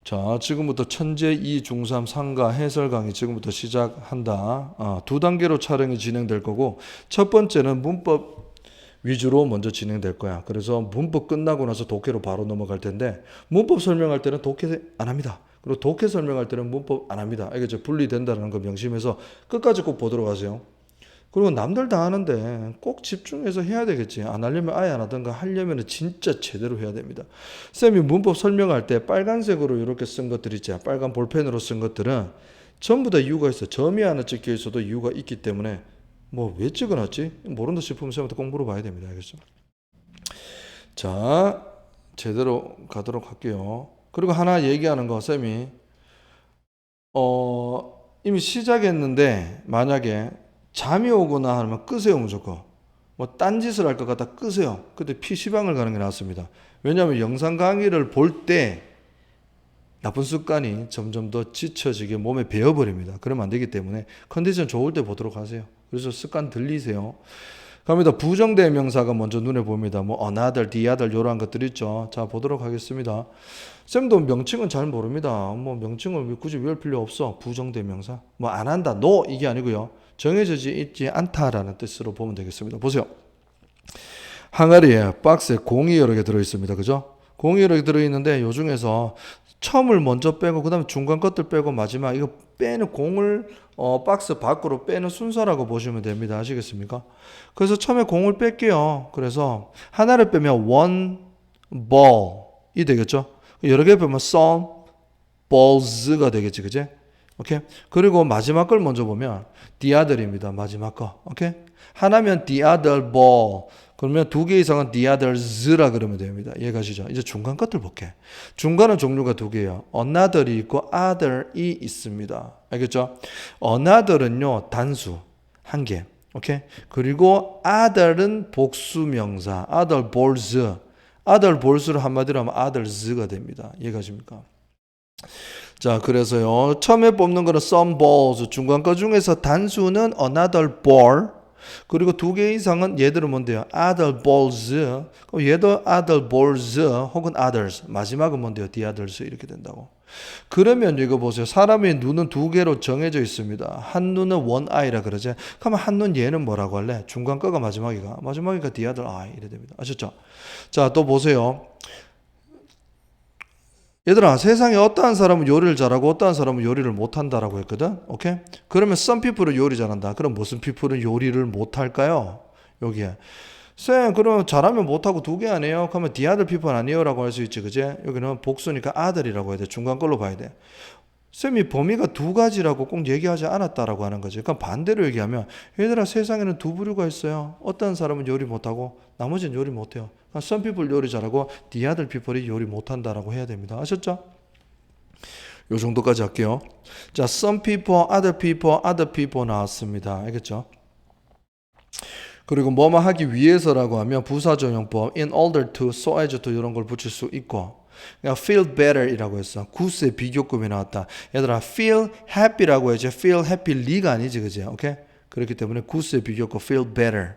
자, 지금부터 천재 2, 중3, 상가 해설 강의 지금부터 시작한다. 2단계로 촬영이 진행될 거고, 첫 번째는 문법 위주로 먼저 진행될 거야. 그래서 문법 끝나고 나서 독해로 바로 넘어갈 텐데, 문법 설명할 때는 독해 안 합니다. 그리고 독해 설명할 때는 문법 안 합니다. 이게 분리된다는 거 명심해서 끝까지 꼭 보도록 하세요. 그리고 남들 다 하는데 꼭 집중해서 해야 되겠지. 안 하려면 아예 안 하든가, 하려면 진짜 제대로 해야 됩니다. 쌤이 문법 설명할 때 빨간색으로 이렇게 쓴 것들 있지, 빨간 볼펜으로 쓴 것들은 전부 다 이유가 있어. 점이 하나 찍혀 있어도 이유가 있기 때문에 뭐 왜 찍어놨지? 모른다 싶으면 쌤한테 꼭 물어봐야 됩니다. 알겠죠? 자, 제대로 가도록 할게요. 그리고 하나 얘기하는 거, 쌤이 이미 시작했는데 만약에 잠이 오거나 하면 끄세요. 무조건. 뭐 딴짓을 할 것 같다 끄세요. 그때 PC방을 가는 게 낫습니다. 왜냐하면 영상 강의를 볼 때 나쁜 습관이 점점 더 지쳐지게 몸에 배어버립니다. 그러면 안 되기 때문에 컨디션 좋을 때 보도록 하세요. 그래서 습관 들리세요. 갑니다. 부정대명사가 먼저 눈에 보입니다. 뭐 another, the other 이런 것들 있죠. 자, 보도록 하겠습니다. 쌤도 명칭은 잘 모릅니다. 뭐 명칭을 굳이 외울 필요 없어. 부정대명사. 뭐 안 한다, no 이게 아니고요. 정해지지 있지 않다라는 뜻으로 보면 되겠습니다. 보세요. 항아리에 박스에 공이 여러 개 들어있습니다. 그죠? 공이 여러 개 들어있는데 요 중에서 처음을 먼저 빼고 그 다음에 중간 것들 빼고 마지막 이거 빼는 공을 박스 밖으로 빼는 순서라고 보시면 됩니다. 아시겠습니까? 그래서 처음에 공을 뺄게요. 그래서 하나를 빼면 one ball이 되겠죠? 여러 개 빼면 some balls가 되겠지. 그지? 오케이? 그리고 마지막 걸 먼저 보면 the other입니다. 마지막 거. 오케이? 하나면 the other ball. 그러면 두 개 이상은 the others라 그러면 됩니다. 이해가시죠? 이제 중간 것들 볼게. 중간은 종류가 두 개예요. another이 있고 other이 있습니다. 알겠죠? another은요, 단수 한 개. 오케이? 그리고 other은 복수명사. other balls. other balls를 한마디로 하면 others가 됩니다. 이해가십니까? 자, 그래서요, 처음에 뽑는 거는 some balls, 중간 거 중에서 단수는 another ball, 그리고 두 개 이상은 얘들은 뭔데요? other balls, 그럼 얘도 other balls 혹은 others, 마지막은 뭔데요? the others 이렇게 된다고. 그러면 이거 보세요. 사람의 눈은 두 개로 정해져 있습니다. 한 눈은 one eye라 그러죠. 그러면 한 눈 얘는 뭐라고 할래? 중간 거가 마지막이가 the other eye 이래 됩니다. 아셨죠? 자, 또 보세요. 얘들아, 세상에 어떠한 사람은 요리를 잘하고 어떠한 사람은 요리를 못한다라고 했거든. 오케이? 그러면 some people은 요리 잘한다. 그럼 무슨 people은 요리를 못할까요? 여기에. 쌤, 그럼 잘하면 못하고 두 개 아니에요? 그러면 the other people 아니에요? 라고 할 수 있지. 그제? 여기는 복수니까 other이라고 해야 돼. 중간 걸로 봐야 돼. 쌤이 범위가 두 가지라고 꼭 얘기하지 않았다라고 하는 거지. 그러니까 반대로 얘기하면 얘들아, 세상에는 두 부류가 있어요. 어떤 사람은 요리 못하고 나머지는 요리 못해요. 그러니까 some people 요리 잘하고 the other people이 요리 못한다라고 해야 됩니다. 아셨죠? 요 정도까지 할게요. 자, some people, other people 나왔습니다. 알겠죠? 그리고 뭐뭐 하기 위해서라고 하면 부사적용법 in order to, so as to 이런 걸 붙일 수 있고, 그러니까 feel better 이라고 했어. 구스의 비교급이 나왔다. 얘들아, feel happy라고 해야지 feel happyly가 아니지. 그지? 오케이? 그렇기 때문에 구스의 비교급 feel better.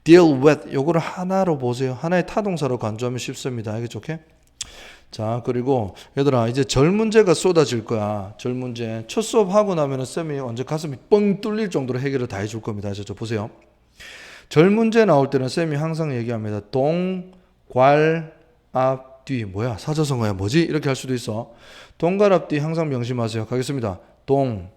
deal with 요거를 하나로 보세요. 하나의 타동사로 간주하면 쉽습니다. 알겠죠? 오케이? 자, 그리고 얘들아, 이제 절 문제가 쏟아질 거야. 절 문제. 첫 수업 하고 나면은 쌤이 언제 가슴이 뻥 뚫릴 정도로 해결을 다 해줄 겁니다. 아셨죠? 보세요. 절 문제 나올 때는 쌤이 항상 얘기합니다. 동, 괄, 앞, 뒤. 뭐야? 사자성어야 뭐지? 이렇게 할 수도 있어. 동괄 앞뒤 항상 명심하세요. 가겠습니다. 동,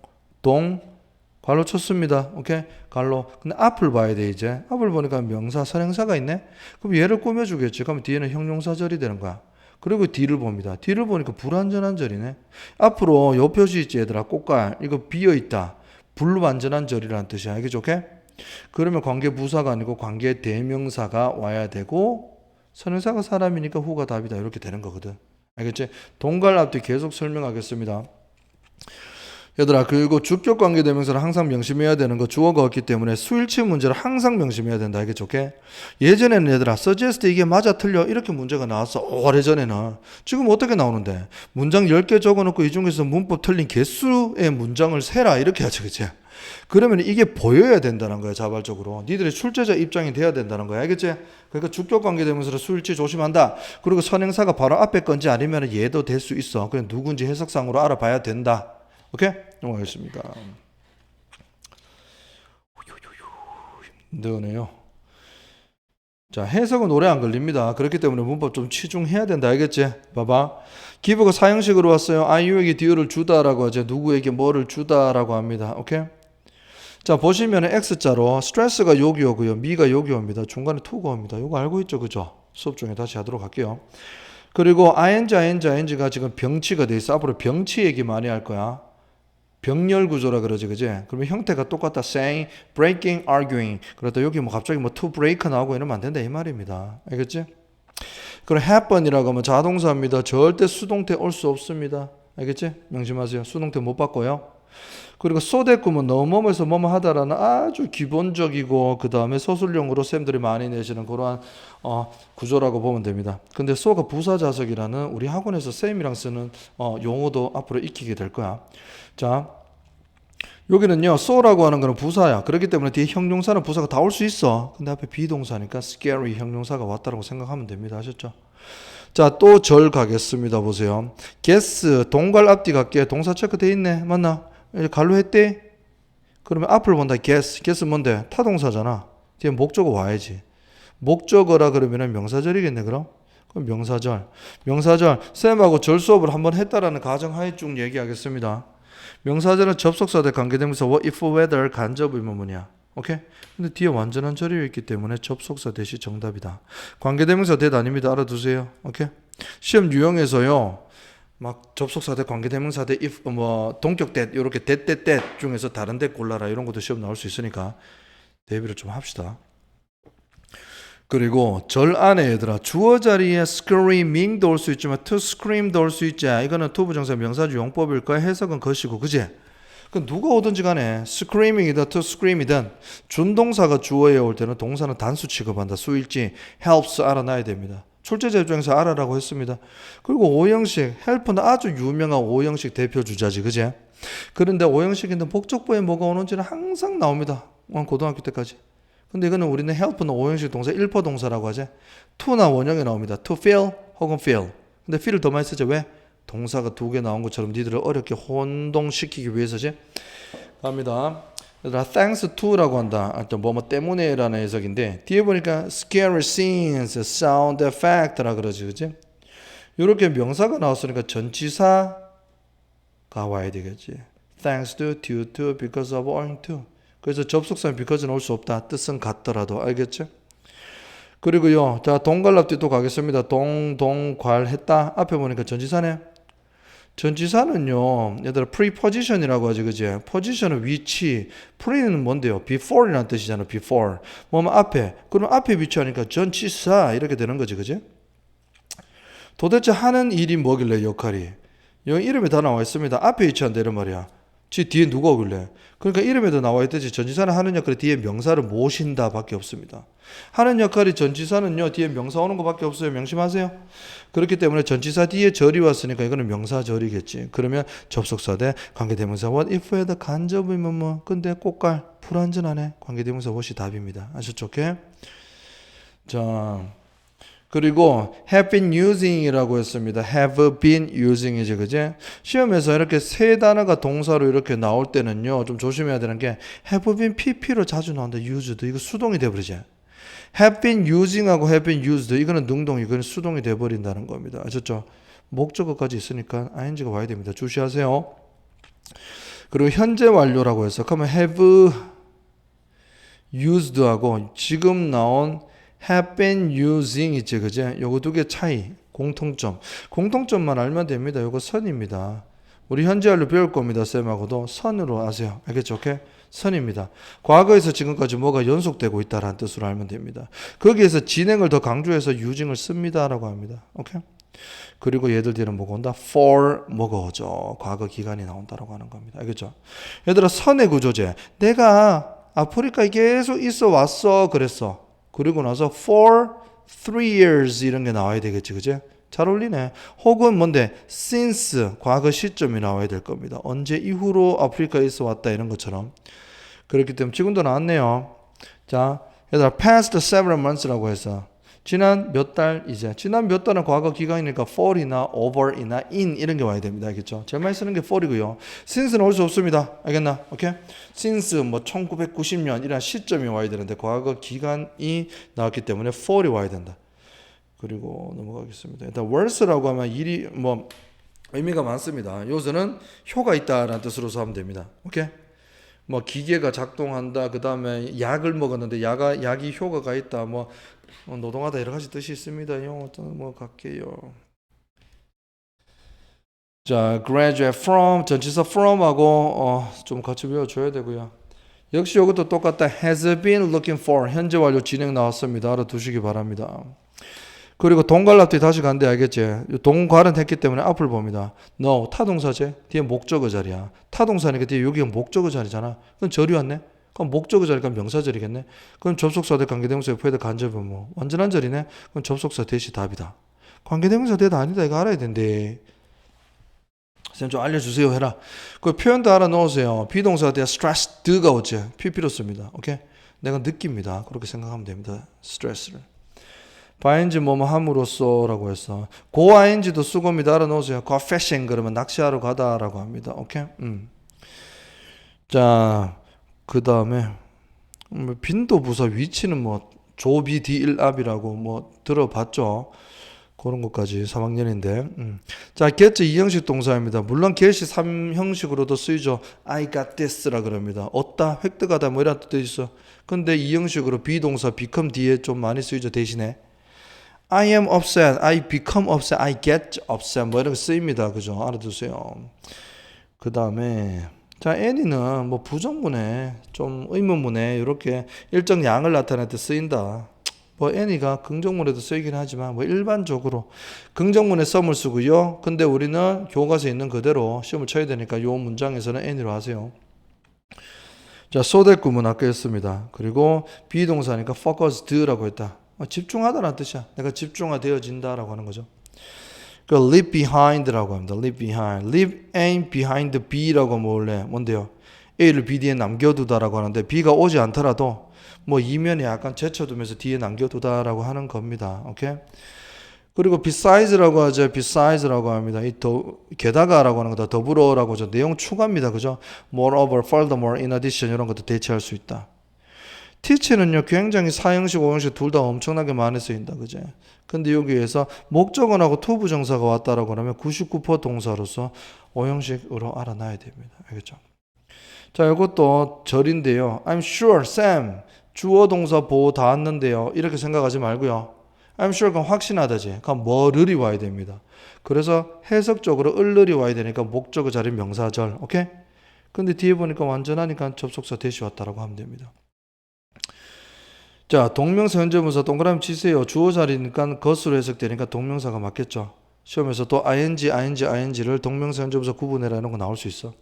괄로 쳤습니다. 오케이? 괄로. 근데 앞을 봐야 돼, 이제. 앞을 보니까 명사, 선행사가 있네? 그럼 얘를 꾸며주겠지. 그럼 뒤에는 형용사절이 되는 거야. 그리고 뒤를 봅니다. 뒤를 보니까 불완전한 절이네. 앞으로 요 표시 있지, 얘들아. 꽃갈. 이거 비어있다. 불완전한 절이라는 뜻이야. 알겠죠? 오케이? 그러면 관계 부사가 아니고 관계 대명사가 와야 되고, 선행사가 사람이니까 후가 답이다. 이렇게 되는 거거든. 알겠지? 동갈 앞뒤 계속 설명하겠습니다. 얘들아, 그리고 주격 관계 대명사를 항상 명심해야 되는 거 주어가 없기 때문에 수일치 문제를 항상 명심해야 된다. 알겠죠? 오케이? 예전에는 얘들아, suggest 이게 맞아 틀려 이렇게 문제가 나왔어. 오래전에는. 지금 어떻게 나오는데? 문장 10개 적어놓고 이 중에서 문법 틀린 개수의 문장을 세라 이렇게 하지. 그치? 그러면 이게 보여야 된다는 거야, 자발적으로. 니들의 출제자 입장이 돼야 된다는 거야. 알겠지? 그러니까 주격관계대명사로 수일치 조심한다. 그리고 선행사가 바로 앞에 건지 아니면 얘도 될 수 있어. 그냥 누군지 해석상으로 알아봐야 된다. 오케이? 넘어가겠습니다. 힘드네요. 자, 해석은 오래 안 걸립니다. 그렇기 때문에 문법 좀 치중해야 된다. 알겠지? 봐봐. 기브가 사형식으로 왔어요. 아이유에게 디어를 주다라고 하죠. 누구에게 뭐를 주다라고 합니다. 오케이? 자, 보시면 X자로 스트레스가 여기 오고요. 미가 여기 옵니다. 중간에 to가 옵니다. 이거 알고 있죠? 그죠? 수업 중에 다시 하도록 할게요. 그리고 ing가 지금 병치가 돼 있어. 앞으로 병치 얘기 많이 할 거야. 병렬 구조라 그러지, 그지? 그러면 형태가 똑같다. saying, breaking, arguing. 그러다 여기 뭐 갑자기 뭐 to break 나오고 이러면 안 된다 이 말입니다. 알겠지? 그럼 happen이라고 하면 자동사입니다. 절대 수동태 올 수 없습니다. 알겠지? 명심하세요. 수동태 못 바꿔요. 그리고 소대꾸면 너뭐뭐에서 뭐뭐 하다라는 아주 기본적이고 그 다음에 서술형으로 쌤들이 많이 내시는 그러한 구조라고 보면 됩니다. 근데 소가 부사자석이라는 우리 학원에서 쌤이랑 쓰는 용어도 앞으로 익히게 될 거야. 자, 여기는요 so라고 하는 거는 부사야. 그렇기 때문에 뒤에 형용사는 부사가 다 올 수 있어. 근데 앞에 비동사니까 scary 형용사가 왔다라고 생각하면 됩니다. 아셨죠? 자, 또 절 가겠습니다. 보세요. guess 동갈 앞뒤 갈게. 동사 체크 돼 있네. 맞나? 갈로 했대? 그러면 앞을 본다. guess 뭔데? 타동사잖아. 뒤에 목적어 와야지. 목적어라 그러면은 명사절이겠네. 그럼 명사절. 쌤하고 절 수업을 한번 했다라는 가정하에 쭉 얘기하겠습니다. 명사절은 접속사 대 관계대명사 what, if, whether 간접 의문문이야. 오케이? 근데 뒤에 완전한 절이 있기 때문에 접속사 대시 정답이다. 관계대명사 대도 아닙니다. 알아두세요. 오케이? 시험 유형에서요. 막 접속사 대 관계대명사 대 if 뭐 동격 대 이렇게 대 중에서 다른 대 골라라 이런 것도 시험 나올 수 있으니까 대비를 좀 합시다. 그리고 절 안에 얘들아 주어 자리에 screaming도 올 수 있지만 to scream도 올 수 있지. 이거는 투부정사 명사주 용법일 거야. 해석은 것이고 그지? 그 누가 오든지 간에 screaming이든 to scream이든 준동사가 주어에 올 때는 동사는 단수 취급한다. 수일지 helps 알아놔야 됩니다. 출제자 입장에서 알아라고 했습니다. 그리고 오형식 help는 아주 유명한 오형식 대표 주자지 그지? 그런데 오형식인데 목적보에 뭐가 오는지는 항상 나옵니다. 고등학교 때까지. 근데 이거는 우리는 help는 오형식 동사 1포 동사라고 하지. to나 원형에 나옵니다. to feel 혹은 feel. 근데 feel을 더 많이 쓰죠. 왜? 동사가 2개 나온 것처럼 니들을 어렵게 혼동시키기 위해서지. 갑니다. 얘들아 thanks to라고 한다. 뭐뭐 때문에라는 해석인데 뒤에 보니까 scary scenes, sound effect라 그러지. 그지? 이렇게 명사가 나왔으니까 전치사가 와야 되겠지. thanks to, due to, because of, owing to. 그래서 접속사는 because는 올 수 없다. 뜻은 같더라도. 알겠죠? 그리고요. 자, 동갈납뒤 또 가겠습니다. 동괄 했다. 앞에 보니까 전치사네. 전치사는요. 얘들아 preposition이라고 하지. 그지? position은 위치. pre는 뭔데요? before이라는 뜻이잖아. before. 뭐면 앞에. 그럼 앞에 위치하니까 전치사 이렇게 되는 거지. 그지? 도대체 하는 일이 뭐길래 역할이? 여기 이름이 다 나와 있습니다. 앞에 위치한다 이런 말이야. 지 뒤에 누가 오길래? 그러니까 이름에도 나와 있듯이 전치사는 하는 역할이 뒤에 명사를 모신다 밖에 없습니다. 하는 역할이 전치사는요 뒤에 명사 오는 것밖에 없어요. 명심하세요. 그렇기 때문에 전치사 뒤에 절이 왔으니까 이거는 명사절이겠지. 그러면 접속사 대 관계대명사 what if 에다 간접 의문문. 근데 꽃갈 불완전하네. 관계대명사 what이 답입니다. 아셨죠? 오케이? 자, 그리고 have been using이라고 했습니다. have been using이지, 그지? 시험에서 이렇게 세 단어가 동사로 이렇게 나올 때는요, 좀 조심해야 되는 게 have been pp로 자주 나온다. used 이거 수동이 돼버리지. have been using하고 have been used 이거는 능동, 이거는 수동이 돼버린다는 겁니다. 아셨죠? 목적어까지 있으니까 ing가 와야 됩니다. 주시하세요. 그리고 현재 완료라고 해서 그러면 have used하고 지금 나온 have been using 있지, 그제? 요거 두 개 차이, 공통점만 알면 됩니다. 요거 선입니다. 우리 현재 완료 배울 겁니다. 쌤하고도 선으로 아세요. 알겠죠? 오케이? 선입니다. 과거에서 지금까지 뭐가 연속되고 있다라는 뜻으로 알면 됩니다. 거기에서 진행을 더 강조해서 using을 씁니다라고 합니다. 오케이? 그리고 얘들 뒤에는 뭐가 온다? for 뭐가 오죠? 과거 기간이 나온다라고 하는 겁니다. 알겠죠? 얘들아 선의 구조제. 내가 아프리카에 계속 있어 왔어 그랬어. 그리고 나서 for 3 years 이런 게 나와야 되겠지. 그지? 잘 어울리네. 혹은 뭔데? since 과거 시점이 나와야 될 겁니다. 언제 이후로 아프리카에서 왔다 이런 것처럼. 그렇기 때문에 지금도 나왔네요. 자, 얘들아 past several months라고 해서 지난 몇 달 이제 지난 몇 달은 과거 기간이니까 for이나 over이나 in 이런 게 와야 됩니다. 알겠죠? 제일 많이 쓰는 게 for이고요. since는 올 수 없습니다. 알겠나? 오케이? since 뭐 1990년 이런 시점이 와야 되는데 과거 기간이 나왔기 때문에 for이 와야 된다. 그리고 넘어가겠습니다. 일단 worse라고 하면 일이 뭐 의미가 많습니다. 요새는 효가 있다라는 뜻으로 하면 됩니다. 오케이? 뭐 기계가 작동한다. 그 다음에 약을 먹었는데 약이 효과가 있다. 뭐 노동하다 여러 가지 뜻이 있습니다. 영어 뭐 갈게요. 자, graduate from 전치사 from하고 좀 같이 외워줘야 되고요. 역시 이것도 똑같다. has been looking for 현재 완료 진행 나왔습니다. 알아두시기 바랍니다. 그리고 동관랍뒤 다시 간대 알겠지? 동관은 했기 때문에 앞을 봅니다. no 타동사제 뒤에 목적어 자리야. 타동사니까 뒤에 여기가 목적어 자리잖아. 그럼 절이 왔네. 그럼 목적어 자리가 명사절이겠네. 그럼 접속사 대 관계대명사 옆에 간접은 뭐 완전한 절이네. 그럼 접속사 대시 답이다. 관계대명사 대다 아니다 이거 알아야 된대. 선생님 좀 알려주세요 해라. 그 표현도 알아놓으세요. 비동사 대 stressed가 오지. PP로 씁니다. 오케이? 내가 느낍니다. 그렇게 생각하면 됩니다. 스트레스를. 바인지 뭐뭐 함으로써라고 해서 고아인지도 수고입니다. 알아놓으세요. go fishing 그러면 낚시하러 가다라고 합니다. 오케이? 자, 그 다음에 빈도부사 위치는 뭐 조비디일압이라고 뭐 들어봤죠. 그런 것까지 3학년인데. 자, get 2형식 동사입니다. 물론 get 3형식으로도 쓰이죠. I got this라 그럽니다. 얻다, 획득하다 뭐 이런 뜻도 있어. 근데 2형식으로 비동사 become 뒤에 좀 많이 쓰이죠. 대신에 I am upset, I become upset, I get upset 뭐 이런 거 쓰입니다. 그죠? 알아두세요. 그 다음에 자, any는 뭐 부정문에 좀 의문문에 이렇게 일정 양을 나타낼 때 쓰인다. 뭐 any가 긍정문에도 쓰이긴 하지만 뭐 일반적으로 긍정문에 some을 쓰고요. 근데 우리는 교과서에 있는 그대로 시험을 쳐야 되니까 요 문장에서는 any로 하세요. 자, 소대구문 아까 했습니다. 그리고 비동사니까 focused라고 했다. 집중하다라는 뜻이야. 내가 집중화되어진다라고 하는 거죠. 그 leave behind라고 합니다. leave behind. leave A behind B라고 몰래 뭔데요? A를 B 뒤에 남겨두다라고 하는데 B가 오지 않더라도 뭐 이면에 약간 제쳐두면서 뒤에 남겨두다라고 하는 겁니다. 오케이? 그리고 beside스라고 하죠. beside스라고 합니다. 이 게다가라고 하는 거다. 더불어라고 하죠. 내용 추가입니다. 그죠? moreover, furthermore, in addition 이런 것도 대체할 수 있다. teach는요 굉장히 사형식, 오형식 둘 다 엄청나게 많이 쓰인다. 그죠? 근데 여기에서 목적어하고 to 부정사가 왔다라고 하면 99% 동사로서 오형식으로 알아놔야 됩니다. 알겠죠? 자, 이것도 절인데요. I'm sure Sam 주어 동사 보호 다 왔는데요. 이렇게 생각하지 말고요. I'm sure 그럼 확신하다지. 그럼 뭐를이 와야 됩니다. 그래서 해석적으로 을을이 와야 되니까 목적어 자리 명사절. 오케이? 근데 뒤에 보니까 완전하니까 접속사 대시 왔다라고 하면 됩니다. 자, 동명사 현재분사 동그라미 치세요. 주어 자리니까 것으로 해석되니까 동명사가 맞겠죠. 시험에서 또 ing를 동명사 현재분사 구분해라는 거 나올 수 있어.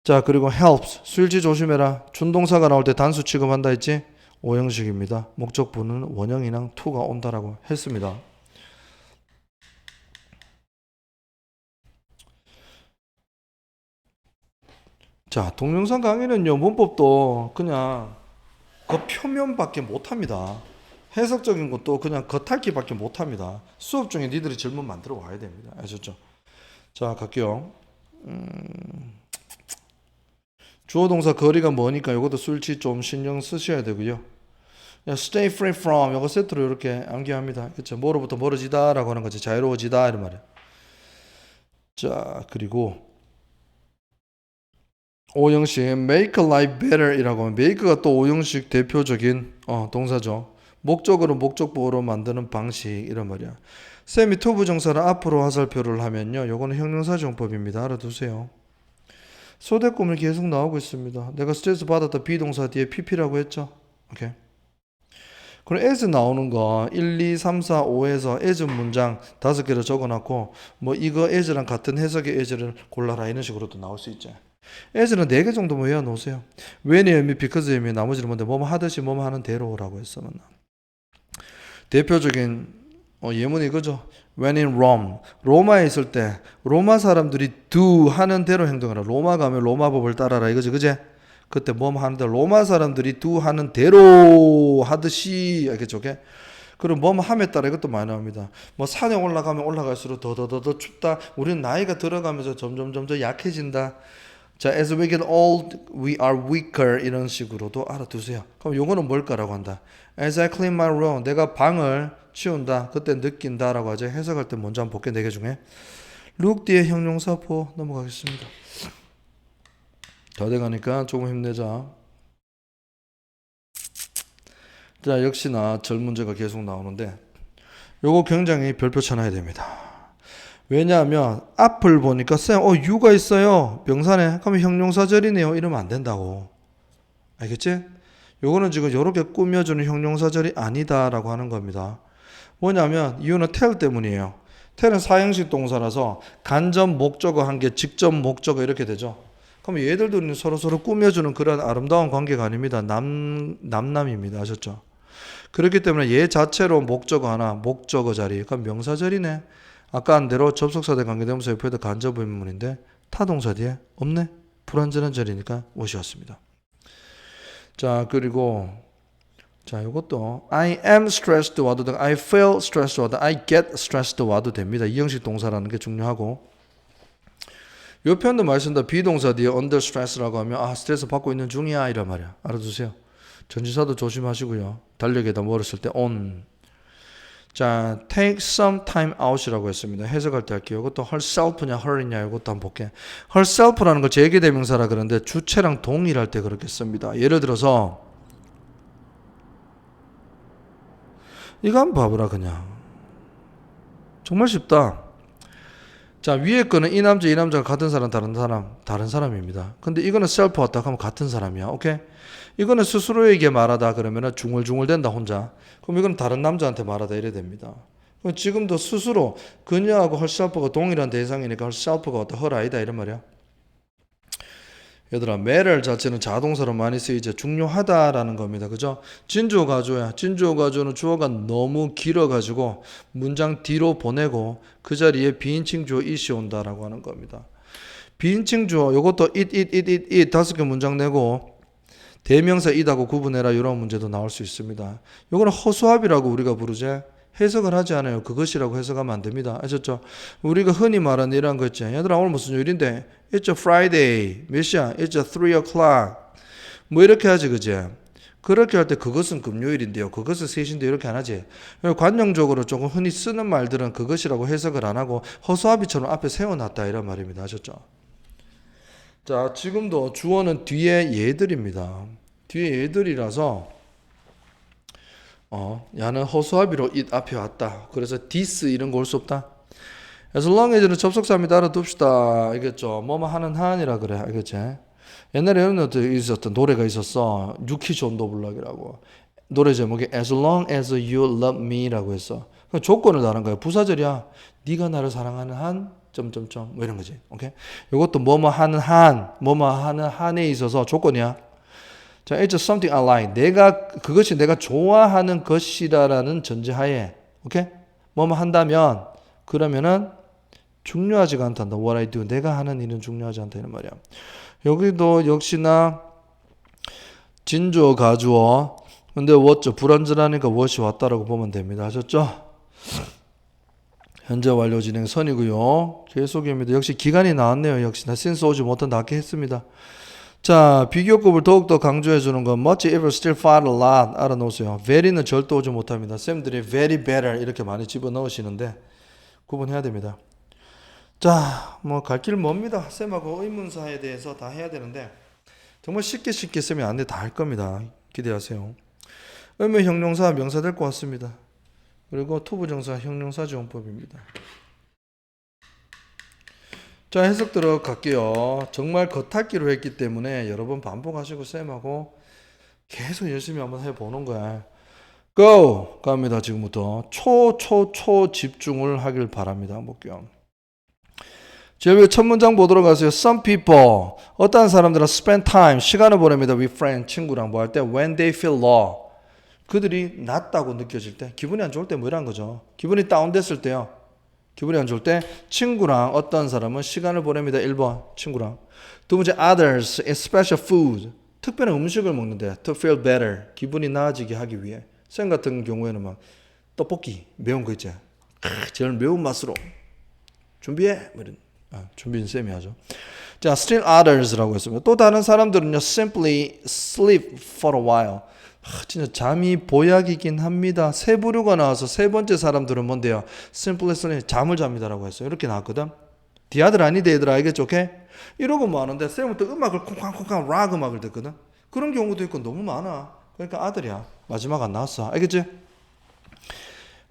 자, 그리고 helps 수일지 조심해라. 준동사가 나올 때 단수 취급한다 했지? 오형식입니다. 목적부는 원형이랑 to가 온다라고 했습니다. 자, 동명사 강의는요 문법도 그냥 그 표면밖에 못합니다. 해석적인 것도 그냥 겉핥기밖에 못합니다. 수업 중에 니들이 질문 만들어 와야 됩니다. 아셨죠? 자, 갈게요. 주어 동사 거리가 머니까 이것도 술치 좀 신경 쓰셔야 되고요. stay free from 이거 세트로 이렇게 암기합니다. 그렇죠? 뭐로부터 멀어지다라고 하는 거지. 자유로워지다 이런 말이야. 자, 그리고 오형식 make life better 이라고 하면 make가 또 오형식 대표적인 동사죠. 목적으로 목적보호로 만드는 방식 이런 말이야. 쌤이 to 부정사를 앞으로 화살표를 하면요. 요거는 형용사 정법입니다. 알아두세요. 소대꿈이 계속 나오고 있습니다. 내가 스트레스 받았다 비동사 뒤에 pp라고 했죠. 오케이. 그럼 as 나오는 거 1, 2, 3, 4, 5에서 as 문장 5개를 적어놨고 뭐 이거 as랑 같은 해석의 as를 골라라 이런 식으로도 나올 수 있죠. as는 4개 정도 외워놓으세요. when의 의미, because의 의미, 나머지는 뭔데 뭐뭐 하듯이 뭐뭐 하는 대로라고 했으면 대표적인 예문이 그죠? When in Rome. 로마에 있을 때 로마 사람들이 do 하는 대로 행동하라. 로마 가면 로마 법을 따라라. 이거지. 그제? 그때 뭐 하는데 로마 사람들이 do 하는 대로 하듯이 알겠죠? 오케이? 그리고 뭐 함에 따라 이것도 많이 나옵니다. 뭐 산에 올라가면 올라갈수록 더 춥다. 우리는 나이가 들어가면서 점점 약해진다. 자, as we get old, we are weaker 이런 식으로도 알아두세요. 그럼 요거는 뭘까라고 한다. As I clean my room, 내가 방을 치운다. 그때 느낀다라고 하죠. 해석할 때 먼저 한번 볼게. 4개 중에. look 뒤에 형용사포 넘어가겠습니다. 다 돼가니까 조금 힘내자. 자, 역시나 절 문제가 계속 나오는데 요거 굉장히 별표 쳐놔야 됩니다. 왜냐하면 앞을 보니까 쌤, you가 있어요. 명사네. 그러면 형용사절이네요. 이러면 안 된다고. 알겠지? 요거는 지금 요렇게 꾸며주는 형용사절이 아니다라고 하는 겁니다. 뭐냐면 이유는 tell 때문이에요. tell은 사형식 동사라서 간접 목적어 한 개, 직접 목적어 이렇게 되죠. 그럼 얘들도 서로 꾸며주는 그런 아름다운 관계가 아닙니다. 남남입니다. 아셨죠? 그렇기 때문에 얘 자체로 목적어 하나, 목적어 자리, 그럼 명사절이네. 아까 한 대로 접속사대 관계대명사 옆에도 간접 의문문인데 타동사 뒤에 없네. 불완전한 절이니까 옷이었습니다. 자, 그리고 자, 이것도 I am stressed 와도 되고 I feel stressed 와도 I get stressed 와도 됩니다. 이형식 동사라는 게 중요하고 이 표현도 많이 쓴다. 비동사 뒤에 under stress라고 하면 스트레스 받고 있는 중이야 이란 말이야. 알아두세요. 전치사도 조심하시고요. 달력에다 뭐를 쓸 때 on. 자, take some time out이라고 했습니다. 해석할 때 할게요. 이것도 herself냐 her이냐 이것도 한번 볼게. herself라는 거 제기대명사라 그러는데 주체랑 동일할 때 그렇게 씁니다. 예를 들어서 이거 한번 봐보라 그냥. 정말 쉽다. 자, 위에 거는 이 남자 이 남자가 같은 사람 다른 사람입니다. 근데 이거는 self 왔다 하면 같은 사람이야. 오케이? 이거는 스스로에게 말하다 그러면 중얼중얼 된다 혼자. 그럼 이건 다른 남자한테 말하다 이래 됩니다. 지금도 스스로 그녀하고 herself가 동일한 대상이니까 herself가 어떤 her 아니다 이런 말이야. 얘들아, matter 자체는 자동사로 많이 쓰이죠. 중요하다라는 겁니다. 그죠? 진주어 가주어야. 진주어 가주어는 주어가 너무 길어가지고 문장 뒤로 보내고 그 자리에 비인칭 주어 it이 온다라고 하는 겁니다. 비인칭 주어 이것도 it 5개 문장 내고 대명사 it하고 구분해라 이런 문제도 나올 수 있습니다. 이거는 허수아비라고 우리가 부르지. 해석을 하지 않아요. 그것이라고 해석하면 안 됩니다. 아셨죠? 우리가 흔히 말하는 이런 거 있죠. 얘들아 오늘 무슨 요일인데? It's a Friday. 몇 시야? It's a 3 o'clock. 뭐 이렇게 하지 그지? 그렇게 할 때 그것은 금요일인데요. 그것은 3시인데 이렇게 안 하지. 관용적으로 조금 흔히 쓰는 말들은 그것이라고 해석을 안 하고 허수아비처럼 앞에 세워놨다 이런 말입니다. 아셨죠? 자, 지금도 주어는 뒤에 얘들입니다. 뒤에 얘들이라서 야는 허수아비로 it 앞에 왔다. 그래서 this 이런 거 올 수 없다. as long as는 접속사입니다. 알아둡시다. 알겠죠? 뭐뭐 하는 한이라 그래. 알겠지? 옛날에 있었던 노래가 있었어. 유키 존도 블락이라고. 노래 제목이 as long as you love me라고 했어. 조건을 다른 거야. 부사절이야. 네가 나를 사랑하는 한 점점점 뭐 이런 거지. 오케이? 이것도 뭐뭐 하는 한, 뭐뭐 하는 한에 있어서 조건이야. 자, it's something I like. 그것이 내가 좋아하는 것이라는 전제하에, 오케이? 뭐뭐 한다면, 그러면은 중요하지가 않단다. What I do. 내가 하는 일은 중요하지 않다. 이런 말이야. 여기도 역시나 진주어, 가주어. 근데 what죠? 불완전하니까 what이 왔다라고 보면 됩니다. 아셨죠? 현재 완료 진행 선이고요. 계속입니다. 역시 기간이 나왔네요. 역시나 since 오지 못한 낫게 했습니다. 자, 비교급을 더욱더 강조해 주는 건 much, ever, still, far, a lot 알아놓으세요. very는 절대 오지 못합니다. 쌤들이 very, better 이렇게 많이 집어넣으시는데 구분해야 됩니다. 자, 뭐 갈 길 멉니다. 쌤하고 의문사에 대해서 다 해야 되는데 정말 쉽게 쌤이 안 돼 다 할 겁니다. 기대하세요. 의문 형용사 명사 될 것 같습니다. 그리고 투부정사 형용사 지원법입니다. 자, 해석 들어갈게요. 정말 겉핥기로 했기 때문에 여러 번 반복하시고 쌤하고 계속 열심히 한번 해보는 거야. Go! 갑니다. 지금부터 초 집중을 하길 바랍니다. 볼게요. 제일 첫 문장 보도록 하세요. Some people, 어떠한 사람들은 spend time, 시간을 보냅니다. with friends, 친구랑 뭐 할 때 when they feel low. 그들이 낫다고 느껴질 때, 기분이 안 좋을 때 뭐란 거죠? 기분이 다운됐을 때요. 기분이 안 좋을 때 친구랑 어떤 사람은 시간을 보냅니다. 1번 친구랑. 두 번째 others in special food. 특별한 음식을 먹는데 to feel better. 기분이 나아지게 하기 위해. 쌤 같은 경우에는 막 떡볶이 매운 거 있지. 제일 매운 맛으로 준비해. 준비는 쌤이 하죠. 자, still others라고 했습니다. 또 다른 사람들은요, simply sleep for a while. 진짜 잠이 보약이긴 합니다. 세 부류가 나와서 세 번째 사람들은 뭔데요? simply sleep, 잠을 잡니다라고 했어요. 이렇게 나왔거든. 디아들 아니다 얘들 알겠죠? 오케이? 이러고 많은데 쌤부터 음악을 콩쾅콩쾅 락 음악을 듣거든. 그런 경우도 있고 너무 많아. 그러니까 아들이야. 마지막 안 나왔어. 알겠지?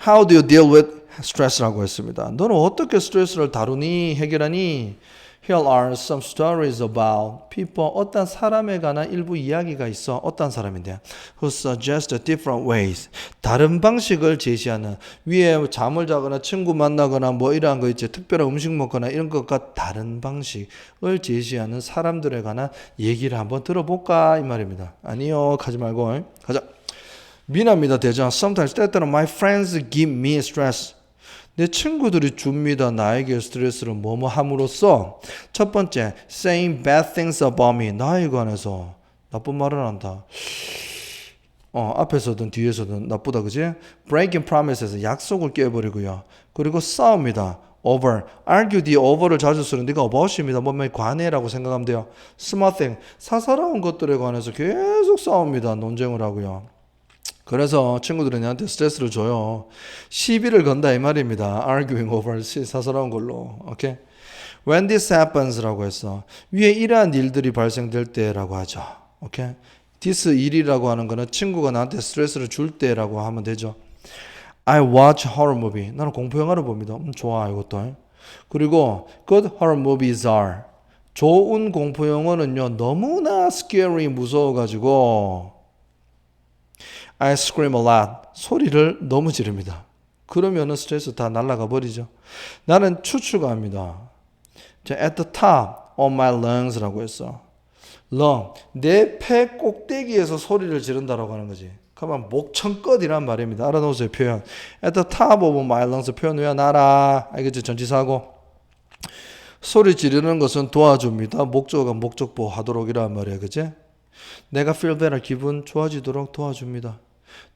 How do you deal with stress라고 했습니다. 너는 어떻게 스트레스를 다루니? 해결하니? Here are some stories about people. 어떤 사람에 관한 일부 이야기가 있어. 어떤 사람인데? Who suggest different ways. 다른 방식을 제시하는. 위에 잠을 자거나 친구 만나거나 뭐 이러한 거 있지. 특별한 음식 먹거나 이런 것과 다른 방식을 제시하는 사람들에 관한 얘기를 한번 들어볼까? 이 말입니다. 아니요. 가지 말고. 가자. 미납니다. 대장. Sometimes 때때로 my friends give me stress. 내 친구들이 줍니다. 나에게 스트레스를 뭐뭐 함으로써 첫 번째, saying bad things about me. 나에 관해서 나쁜 말을 한다. 앞에서든 뒤에서든 나쁘다, 그지? breaking promises. 약속을 깨버리고요. 그리고 싸웁니다. over. argue the over를 자주 쓰는 네가 about입니다. 뭐뭐 관해라고 생각하면 돼요. small thing. 사사로운 것들에 관해서 계속 싸웁니다. 논쟁을 하고요. 그래서 친구들이 나한테 스트레스를 줘요. 시비를 건다 이 말입니다. arguing over 사사로운 걸로. 오케이. When this happens라고 했어. 위에 이러한 일들이 발생될 때라고 하죠. 오케이. this 일이라고 하는 거는 친구가 나한테 스트레스를 줄 때라고 하면 되죠. I watch horror movie. 나는 공포 영화를 봅니다. 좋아 이것도. 그리고 good horror movies are. 좋은 공포 영화는요 너무나 scary 무서워가지고 I scream a lot. 소리를 너무 지릅니다. 그러면은 스트레스 다 날아가 버리죠. 나는 추측합니다. 자, at the top of my lungs라고 했어. lung. 내 폐 꼭대기에서 소리를 지른다라고 하는 거지. 그러면 목청껏이란 말입니다. 알아놓으세요, 표현. at the top of my lungs 표현 외워놔라. 알겠지? 전치사하고. 소리 지르는 것은 도와줍니다. 목적어가 목적보 하도록이란 말이야. 그치? 내가 feel better. 기분 좋아지도록 도와줍니다.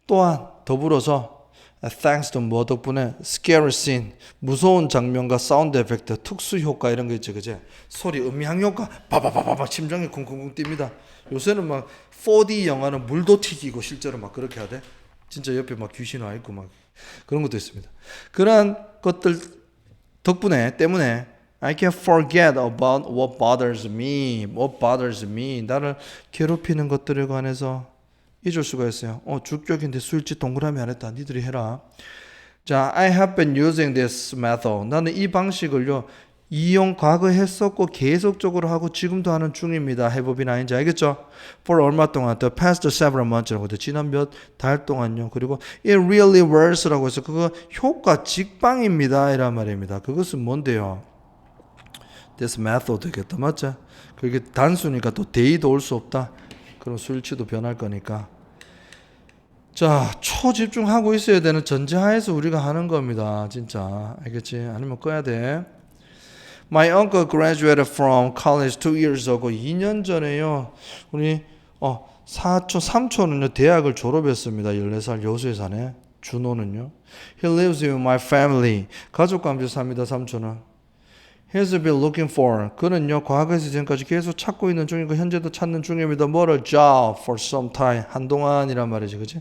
또한 더불어서 thanks to 뭐 덕분에 scary scene 무서운 장면과 사운드 에펙트 특수 효과 이런 거 있지 그제 소리 음향 효과 바바바바바 심장이 쿵쿵쿵 뜁니다. 요새는 막 4D 영화는 물도 튀기고 실제로 막 그렇게 하대. 진짜 옆에 막 귀신 와 있고 막 그런 것도 있습니다. 그러한 것들 덕분에 때문에 I can forget about what bothers me. What bothers me. 나를 괴롭히는 것들에 관해서 잊을 수가 있어요. 주격인데 수일치 동그라미 안 했다. 니들이 해라. 자, I have been using this method. 나는 이 방식을요. 이용 과거 했었고 계속적으로 하고 지금도 하는 중입니다. have been 아닌지 알겠죠? For 얼마 동안 the past several months라고 돼. 지난 몇 달 동안요. 그리고 it really works라고 해서 그거 효과 직방입니다. 이란 말입니다. 그것은 뭔데요? This method 되겠다. 맞죠? 그게 단수니까 또 데이도 올 수 없다. 그럼 수일치도 변할 거니까. 자, 초집중하고 있어야 되는 전제하에서 우리가 하는 겁니다. 진짜. 알겠지? 아니면 꺼야 돼. My uncle graduated from college 2 years ago. 2년 전에요. 우리 삼촌은요. 대학을 졸업했습니다. 14살 여수에 사네. 준호는요. He lives with my family. 가족과 함께 삽니다. 삼촌은. He's been looking for. 그는요. 과거에서 지금까지 계속 찾고 있는 중이고 현재도 찾는 중입니다. 뭐를 job for some time. 한동안이란 말이지. 그치?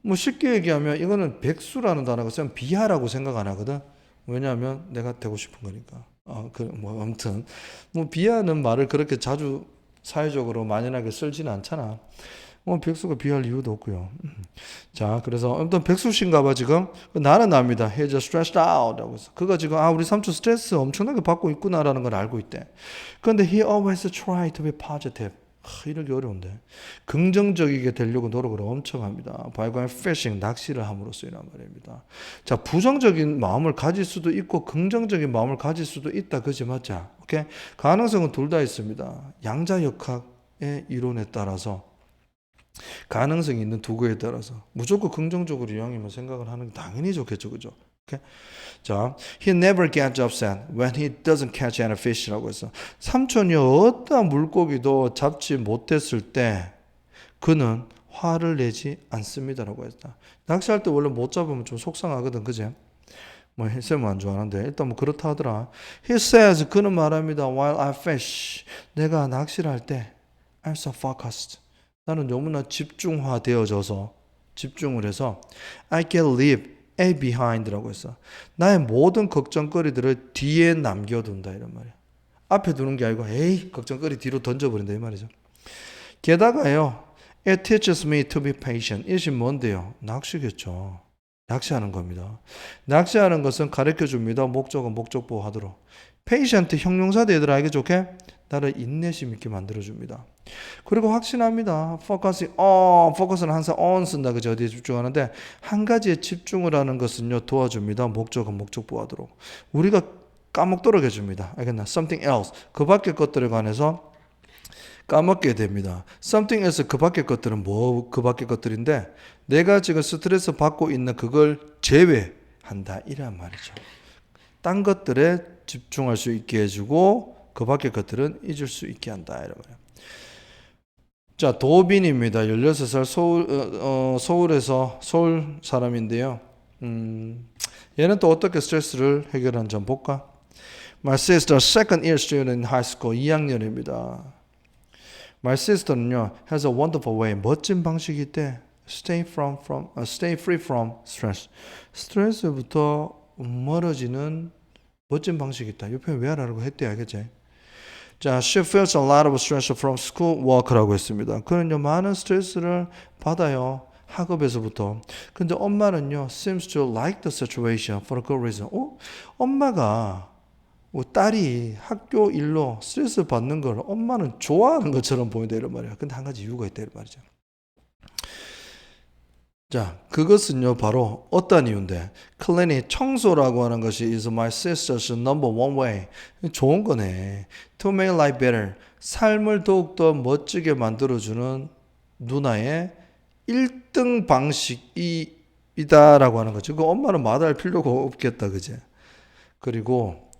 뭐 쉽게 얘기하면 이거는 백수라는 단어가 쓰면 비하라고 생각 안 하거든. 왜냐하면 내가 되고 싶은 거니까. 아무튼 뭐 비하는 말을 그렇게 자주 사회적으로 만연하게 쓸지는 않잖아. 백수가 비할 이유도 없고요. 자, 그래서 아무튼 백수신가 봐 지금. 나는 압니다. He's stressed out. 라고 해서. 그가 지금 우리 삼촌 스트레스 엄청나게 받고 있구나라는 걸 알고 있대. 그런데 he always try to be positive. 이러기 어려운데. 긍정적이게 되려고 노력을 엄청 합니다. by going fishing, 낚시를 함으로써 이란 말입니다. 자, 부정적인 마음을 가질 수도 있고 긍정적인 마음을 가질 수도 있다. 그지 맞자? 오케이? 가능성은 둘 다 있습니다. 양자역학의 이론에 따라서 가능성이 있는 두거에 따라서 무조건 긍정적으로 이왕이면 생각을 하는 게 당연히 좋겠죠, 그죠? 오케이? 자, he never gets upset when he doesn't catch any fish라고 했어. 삼촌이 어떠한 물고기도 잡지 못했을 때 그는 화를 내지 않습니다라고 했다. 낚시할 때 원래 못 잡으면 좀 속상하거든, 그제? 뭐 쌤은 안 좋아하는데 일단 뭐 그렇다 하더라. He says 그는 말합니다. While I fish, 내가 낚시를 할 때 I'm so focused. 나는 너무나 집중화되어져서 집중을 해서 I can leave a behind라고 했어. 나의 모든 걱정거리들을 뒤에 남겨둔다 이런 말이야. 앞에 두는 게 아니고 에이 걱정거리 뒤로 던져버린다 이 말이죠. 게다가요. It teaches me to be patient. 이것이 뭔데요? 낚시겠죠. 낚시하는 겁니다. 낚시하는 것은 가르쳐 줍니다. 목적은 목적보 하도록. patient 형용사도 얘들아 알게 좋게 나를 인내심 있게 만들어 줍니다. 그리고 확신합니다. focus는 항상 on 쓴다 그죠? 어디에 집중하는데 한 가지에 집중을 하는 것은요 도와줍니다. 목적은 목적보 하도록. 우리가 까먹도록 해줍니다. 알겠나? something else 그 밖의 것들에 관해서 까먹게 됩니다. something else 그 밖의 것들은 뭐 그 밖의 것들인데 내가 지금 스트레스 받고 있는 그걸 제외한다 이란 말이죠. 딴 것들에 집중할 수 있게 해주고 그 밖의 것들은 잊을 수 있게 한다 이런 거예요. 자, 도빈입니다. 16살 서울에서 서울 사람인데요. 얘는 또 어떻게 스트레스를 해결하는지 한번 볼까? My sister, second year student in high school, 2학년입니다. My sister는요, has a wonderful way, 멋진 방식이 있대. Stay free from stress. 스트레스부터 멀어지는 멋진 방식이 있다. 이 표현 왜 하라고 했대, 알겠지? 자, she feels a lot of stress from school work라고 했습니다. 그는요, 많은 스트레스를 받아요. 학업에서부터. 근데 엄마는요, seems to like the situation for a good reason. 엄마가 딸이 학교 일로 스트레스 받는 걸 엄마는 좋아하는 것처럼 보인다 이런 말이야. 근데 한 가지 이유가 있다 이런 말이죠. 자, 그것은요 바로 어떤 이유인데 cleaning 청소라고 하는 것이 is my sister's number one way. 좋은 거네. To make life better. 삶을 더욱더 멋지게 만들어주는 누나의 1등 방식이다라고 하는 거죠. 그 엄마는 말할 필요가 없겠다, 그제? 그리고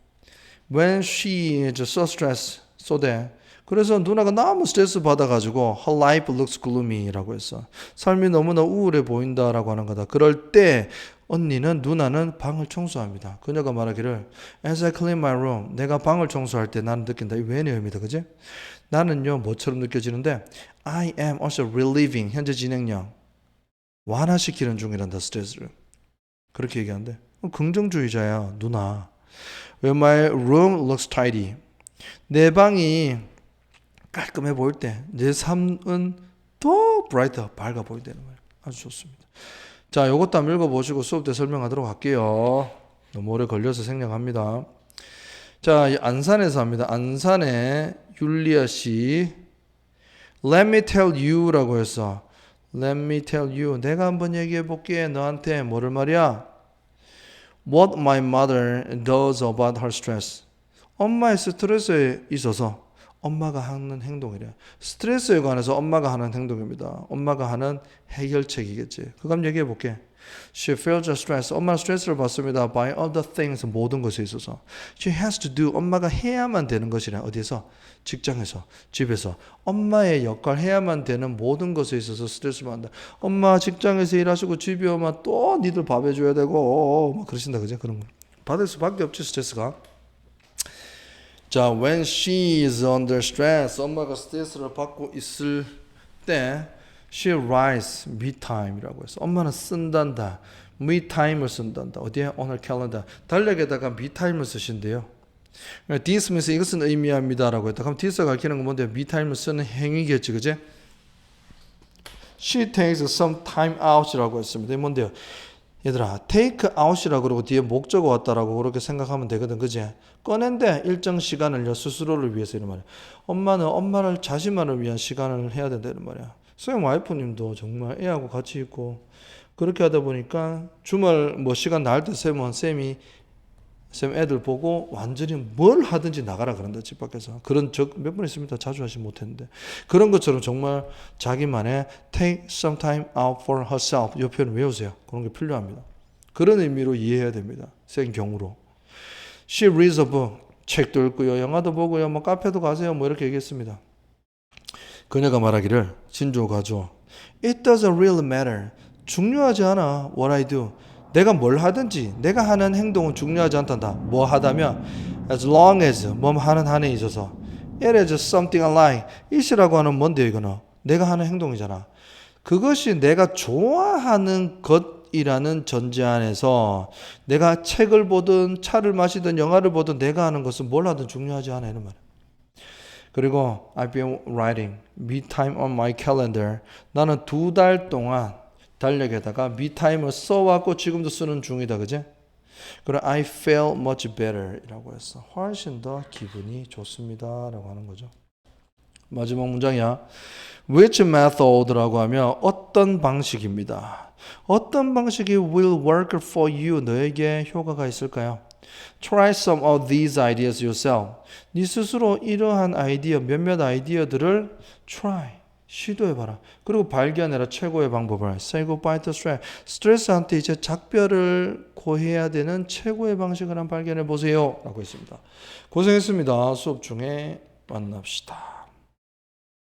when she is so stressed, so that 그래서 누나가 너무 스트레스 받아가지고 her life looks gloomy라고 했어. 삶이 너무나 우울해 보인다라고 하는 거다. 그럴 때 누나는 방을 청소합니다. 그녀가 말하기를 as I clean my room, 내가 방을 청소할 때 나는 느낀다. 이 왜 내용입니다. 그지? 나는요 뭐처럼 느껴지는데 I am also relieving, 현재 진행형 완화시키는 중이란다 스트레스를. 그렇게 얘기하는데 긍정주의자야 누나. When my room looks tidy, 내 방이 깔끔해 보일 때 내 삶은 더 brighter, 밝아 보인다는 거예요. 아주 좋습니다. 자, 이것도 한번 읽어보시고 수업 때 설명하도록 할게요. 너무 오래 걸려서 생략합니다. 자, 안산에서 합니다. 안산의 율리아 씨. Let me tell you라고 했어. Let me tell you. 내가 한번 얘기해 볼게. 너한테 뭐를 말이야? What my mother does about her stress. 엄마의 스트레스에 있어서 엄마가 하는 행동이래. 스트레스에 관해서 엄마가 하는 행동입니다. 엄마가 하는 해결책이겠지. 그거 한번 얘기해 볼게. She feels stress. 엄마는 스트레스를 받습니다. By all the things, 모든 것에 있어서. She has to do. 엄마가 해야만 되는 것이래. 어디에서? 직장에서, 집에서. 엄마의 역할 해야만 되는 모든 것에 있어서 스트레스를 받는다. 엄마 직장에서 일하시고 집에 오면 또 니들 밥 해줘야 되고 막 그러신다. 그죠? 그런 거. 받을 수밖에 없지 스트레스가. 자, when she is under stress, 엄마가 스트레스를 받고 있을 때 she writes me time이라고 해서 엄마는 쓴단다. me time을 쓴단다. 어디에? on her calendar. 달력에다가 me time을 쓰신대요. this means 이것은 의미합니다라고 했다. 그럼 this가 가리키는 건 뭔데? me time을 쓰는 행위겠지, 그제? she takes some time out이라고 했습니다. 이게 뭔데요? 얘들아, take out이라고 그러고 뒤에 목적어 왔다라고 그렇게 생각하면 되거든, 그지? 꺼낸데 일정 시간을요 스스로를 위해서 이런 말이야. 엄마는 엄마를 자신만을 위한 시간을 해야 된다 이런 말이야. 쌤 와이프님도 정말 애하고 같이 있고 그렇게 하다 보니까 주말 뭐 시간 날 때 쌤이 쌤 애들 보고 완전히 뭘 하든지 나가라 그런다 집 밖에서. 그런 적 몇 번 있습니다. 자주 하지 못했는데. 그런 것처럼 정말 자기만의 take some time out for herself 이 표현 외우세요. 그런 게 필요합니다. 그런 의미로 이해해야 됩니다. 생 경우로. She reads a book. 책도 읽고요. 영화도 보고요. 뭐 카페도 가세요. 뭐 이렇게 얘기했습니다. 그녀가 말하기를 진조 가죠. It doesn't really matter. 중요하지 않아. What I do. 내가 뭘 하든지 내가 하는 행동은 중요하지 않단다. 뭐 하다면 as long as 뭐 하는 한에 있어서 it is something I like. it이라고 하는 뭔데요 이거는? 내가 하는 행동이잖아. 그것이 내가 좋아하는 것이라는 전제 안에서 내가 책을 보든 차를 마시든 영화를 보든 내가 하는 것은 뭘 하든 중요하지 않아 이런 말. 그리고 I've been writing me time on my calendar. 나는 2달 동안 달력에다가 me time을 써왔고 지금도 쓰는 중이다. 그제? 그래 I feel much better 이라고 했어. 훨씬 더 기분이 좋습니다 라고 하는 거죠. 마지막 문장이야. Which method라고 하면 어떤 방식입니다. 어떤 방식이 will work for you 너에게 효과가 있을까요? Try some of these ideas yourself. 네 스스로 이러한 아이디어 몇몇 아이디어들을 try 시도해봐라. 그리고 발견해라 최고의 방법을. Say goodbye to stress. 스트레스한테 이제 작별을 고해야 되는 최고의 방식을 한번 발견해 보세요 라고 했습니다. 고생했습니다. 수업 중에 만납시다.